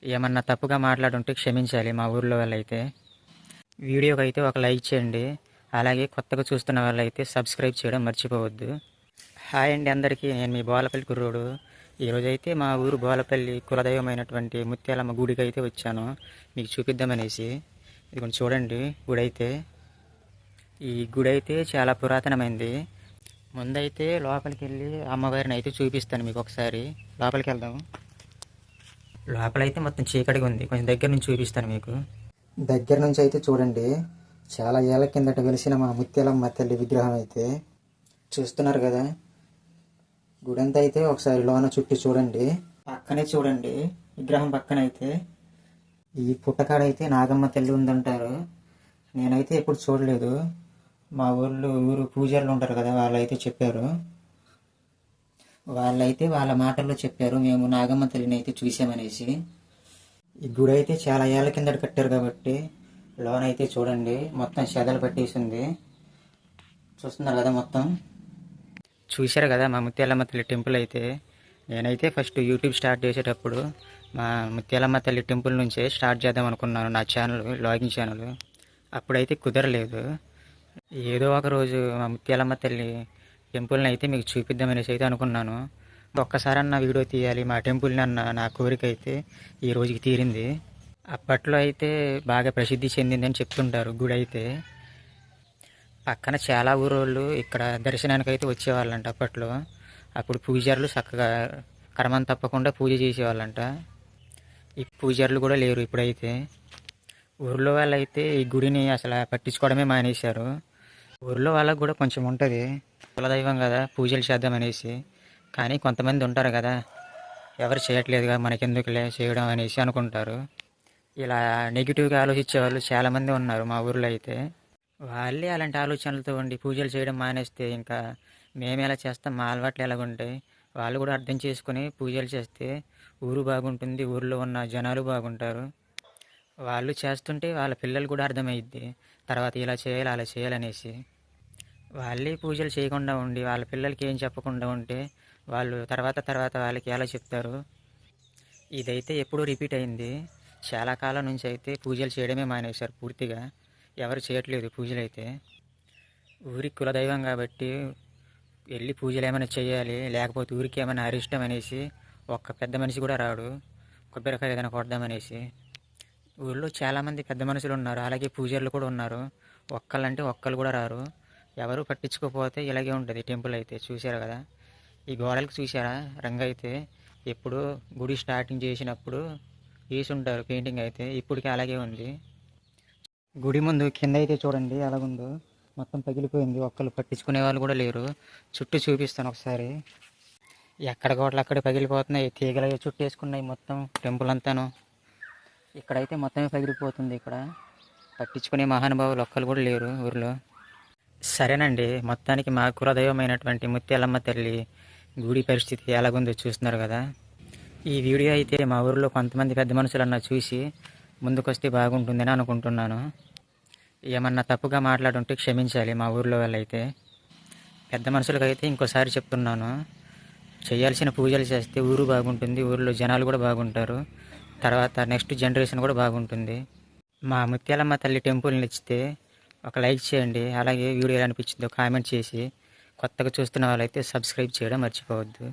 ఏమన్నా తప్పుగా మాట్లాడుంటే క్షమించాలి మా ఊర్లో వాళ్ళైతే. వీడియోకి అయితే ఒక లైక్ చేయండి. అలాగే కొత్తగా చూస్తున్న వాళ్ళైతే సబ్స్క్రైబ్ చేయడం మర్చిపోవద్దు. హాయ్ అండి అందరికీ, నేను మీ బోలపల్లి కుర్రోడు. ఈరోజైతే మా ఊరు బోలపల్లి కులదైవమైనటువంటి ముత్యాలమ్మ గుడికి అయితే వచ్చాను, మీకు చూపిద్దామనేసి. ఇది కొంచెం చూడండి గుడి అయితే. ఈ గుడి అయితే చాలా పురాతనమైంది. ముందైతే లోపలికి వెళ్ళి అమ్మవారిని అయితే చూపిస్తాను మీకు ఒకసారి. లోపలికి వెళ్దాం. లోపలైతే మొత్తం చీకటిగా ఉంది, కొంచెం దగ్గర నుంచి చూపిస్తాను మీకు. దగ్గర నుంచి అయితే చూడండి, చాలా ఏళ్ల కిందట వెలిసిన మా ముత్యాలమ్మ తల్లి విగ్రహం అయితే చూస్తున్నారు కదా. గుడంతా అయితే ఒకసారి లోన చుట్టూ చూడండి. పక్కనే చూడండి, విగ్రహం పక్కన అయితే ఈ పుట్టకాడైతే నాగమ్మ తల్లి ఉందంటారు. నేనైతే ఎప్పుడు చూడలేదు. మా ఊరు పూజారులు ఉంటారు కదా, వాళ్ళైతే చెప్పారు. వాళ్ళైతే వాళ్ళ మాటల్లో చెప్పారు, మేము నాగమ్మ తల్లిని అయితే చూసామనేసి. ఈ గుడి అయితే చాలా ఏళ్ల కిందట కట్టారు కాబట్టి లోన అయితే చూడండి మొత్తం చెదలు పట్టేసింది. చూస్తున్నారు కదా మొత్తం. చూశారు కదా మా ముత్యాలమ్మ తల్లి టెంపుల్ అయితే. నేనైతే ఫస్ట్ యూట్యూబ్ స్టార్ట్ చేసేటప్పుడు మా ముత్యాలమ్మ తల్లి టెంపుల్ నుంచే స్టార్ట్ చేద్దాం అనుకున్నాను, నా ఛానల్, లాగింగ్ ఛానల్. అప్పుడైతే కుదరలేదు. ఏదో ఒక రోజు మా ముత్యాలమ్మ తల్లి టెంపుల్ని అయితే మీకు చూపిద్దామనేసి అయితే అనుకున్నాను. ఒక్కసారన్నా వీడియో తీయాలి మా టెంపుల్ని అన్న నా కోరిక అయితే ఈ రోజుకి తీరింది. అప్పట్లో అయితే బాగా ప్రసిద్ధి చెందిందని చెప్తుంటారు గుడి అయితే. పక్కన చాలా ఊరోళ్ళు ఇక్కడ దర్శనానికి అయితే వచ్చేవాళ్ళంట అప్పట్లో. అప్పుడు పూజారులు చక్కగా క్రమం తప్పకుండా పూజ చేసేవాళ్ళంట. ఈ పూజారులు కూడా లేరు ఇప్పుడైతే. ఊర్లో వాళ్ళైతే ఈ గుడిని అసలు పట్టించుకోవడమే మానేశారు. ఊర్లో వాళ్ళకు కూడా కొంచెం ఉంటుంది, కులదైవం కదా పూజలు చేద్దామనేసి. కానీ కొంతమంది ఉంటారు కదా, ఎవరు చేయట్లేదుగా మనకెందుకులే చేయడం అనేసి అనుకుంటారు. ఇలా నెగిటివ్గా ఆలోచించే వాళ్ళు చాలామంది ఉన్నారు మా ఊర్లో అయితే. వాళ్ళే అలాంటి ఆలోచనలతో ఉండి పూజలు చేయడం మానేస్తే ఇంకా మేము ఎలా చేస్తాం, మా అలవాట్లు ఎలాగుంటాయి. వాళ్ళు కూడా అర్థం చేసుకుని పూజలు చేస్తే ఊరు బాగుంటుంది, ఊరిలో ఉన్న జనాలు బాగుంటారు. వాళ్ళు చేస్తుంటే వాళ్ళ పిల్లలు కూడా అర్థమైద్ది తర్వాత ఇలా చేయాలి అలా చేయాలనేసి. వాళ్ళే పూజలు చేయకుండా ఉండి వాళ్ళ పిల్లలకి ఏం చెప్పకుండా ఉంటే వాళ్ళు తర్వాత వాళ్ళకి ఎలా చెప్తారు. ఇదైతే ఎప్పుడూ రిపీట్ అయింది. చాలా కాలం నుంచి అయితే పూజలు చేయడమే మానేశారు పూర్తిగా. ఎవరు చేయట్లేదు పూజలు అయితే. ఊరికి కులదైవం కాబట్టి వెళ్ళి పూజలు ఏమైనా చేయాలి, లేకపోతే ఊరికి ఏమైనా అరిష్టం అనేసి ఒక్క పెద్ద మనిషి కూడా రాడు, కొబ్బరికాయ ఏదైనా కొడదామనేసి. ఊళ్ళో చాలామంది పెద్ద మనుషులు ఉన్నారు, అలాగే పూజారులు కూడా ఉన్నారు. ఒక్కళ్ళంటే ఒక్కళ్ళు కూడా రారు. ఎవరు పట్టించుకోకపోతే ఇలాగే ఉంటుంది టెంపుల్ అయితే. చూశారు కదా ఈ గోడలకు, చూసారా రంగు అయితే. ఎప్పుడు గుడి స్టార్టింగ్ చేసినప్పుడు వేసి ఉంటారు పెయింటింగ్ అయితే, ఇప్పటికీ అలాగే ఉంది. గుడి ముందు కింద అయితే చూడండి ఎలాగుందో, మొత్తం పగిలిపోయింది. ఒక్కళ్ళు పట్టించుకునే వాళ్ళు కూడా లేరు. చుట్టూ చూపిస్తాను ఒకసారి. ఎక్కడ గోడలు అక్కడ పగిలిపోతున్నాయి, తీగలు చుట్టేసుకున్నాయి మొత్తం టెంపుల్ అంతాను. ఇక్కడైతే మొత్తమే పగిలిపోతుంది. ఇక్కడ పట్టించుకునే మహానుభావులు ఒక్కరు కూడా లేరు ఊరిలో. సరేనండి, మొత్తానికి మా కులదైవమైనటువంటి ముత్యాలమ్మ తల్లి గుడి పరిస్థితి ఎలాగుందో చూస్తున్నారు కదా. ఈ వీడియో అయితే మా ఊరిలో కొంతమంది పెద్ద మనుషులన్నా చూసి ముందుకొస్తే బాగుంటుందని అనుకుంటున్నాను. ఏమన్నా తప్పుగా మాట్లాడుంటే క్షమించాలి మా ఊర్లో వాళ్ళైతే. పెద్ద మనుషులకైతే ఇంకోసారి చెప్తున్నాను, చేయాల్సిన పూజలు చేస్తే ఊరు బాగుంటుంది, ఊరిలో జనాలు కూడా బాగుంటారు, తర్వాత నెక్స్ట్ జనరేషన్ కూడా బాగుంటుంది. మా ముత్యాలమ్మ తల్లి టెంపుల్ నచ్చితే ఒక లైక్ చేయండి. అలాగే వీడియో ఎలా అనిపించిందో కామెంట్ చేసి కొత్తగా చూస్తున్న వాళ్ళైతే సబ్స్క్రైబ్ చేయడం మర్చిపోవద్దు.